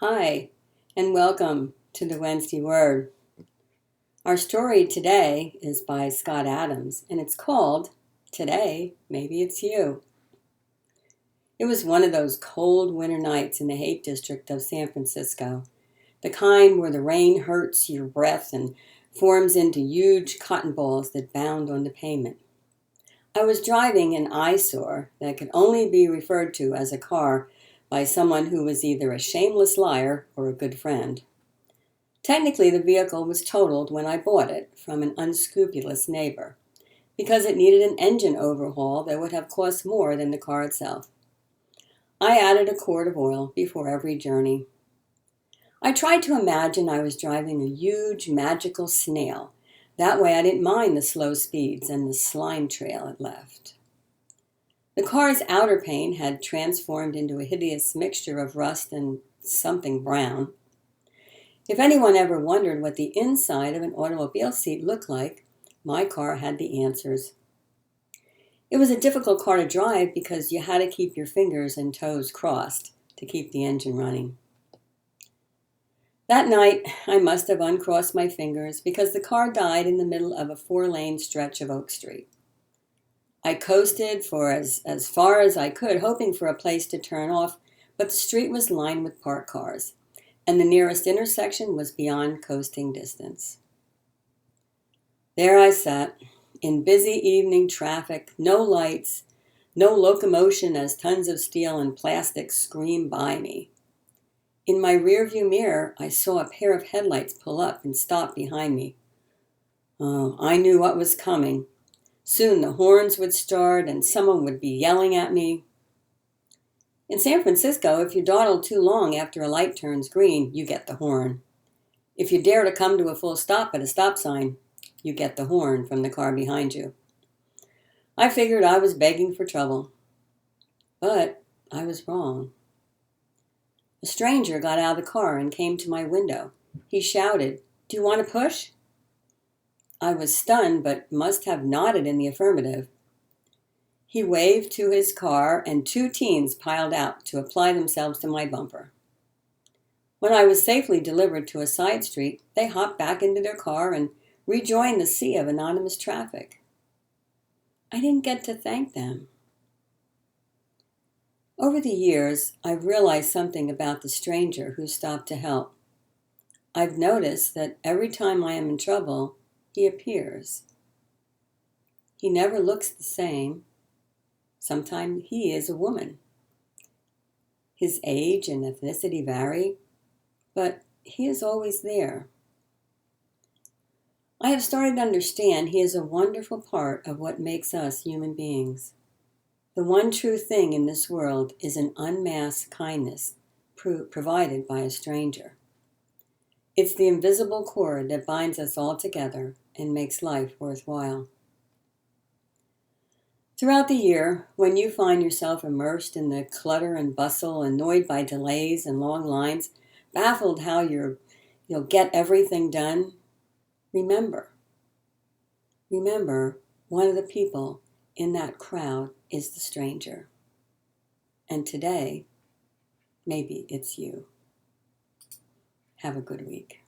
Hi, and welcome to the Wednesday Word. Our story today is by Scott Adams, and it's called Today, Maybe It's You. It was one of those cold winter nights in the Haight District of San Francisco, the kind where the rain hurts your breath and forms into huge cotton balls that bound on the pavement. I was driving an eyesore that could only be referred to as a car by someone who was either a shameless liar or a good friend. Technically, the vehicle was totaled when I bought it from an unscrupulous neighbor because it needed an engine overhaul that would have cost more than the car itself. I added a quart of oil before every journey. I tried to imagine I was driving a huge magical snail. That way I didn't mind the slow speeds and the slime trail it left. The car's outer paint had transformed into a hideous mixture of rust and something brown. If anyone ever wondered what the inside of an automobile seat looked like, my car had the answers. It was a difficult car to drive because you had to keep your fingers and toes crossed to keep the engine running. That night, I must have uncrossed my fingers because the car died in the middle of a 4-lane stretch of Oak Street. I coasted for as far as I could, hoping for a place to turn off, but the street was lined with parked cars, and the nearest intersection was beyond coasting distance. There I sat, in busy evening traffic, no lights, no locomotion as tons of steel and plastic screamed by me. In my rearview mirror, I saw a pair of headlights pull up and stop behind me. Oh, I knew what was coming. Soon the horns would start and someone would be yelling at me. In San Francisco, if you dawdle too long after a light turns green, you get the horn. If you dare to come to a full stop at a stop sign, you get the horn from the car behind you. I figured I was begging for trouble, but I was wrong. A stranger got out of the car and came to my window. He shouted, "Do you want to push?" I was stunned, but must have nodded in the affirmative. He waved to his car, and 2 teens piled out to apply themselves to my bumper. When I was safely delivered to a side street, they hopped back into their car and rejoined the sea of anonymous traffic. I didn't get to thank them. Over the years, I've realized something about the stranger who stopped to help. I've noticed that every time I am in trouble, he appears. He never looks the same. Sometimes he is a woman. His age and ethnicity vary, but he is always there. I have started to understand he is a wonderful part of what makes us human beings. The one true thing in this world is an unmasked kindness provided by a stranger. It's the invisible cord that binds us all together and makes life worthwhile. Throughout the year, when you find yourself immersed in the clutter and bustle, annoyed by delays and long lines, baffled how you'll get everything done, remember one of the people in that crowd is the stranger. And today, maybe it's you. Have a good week.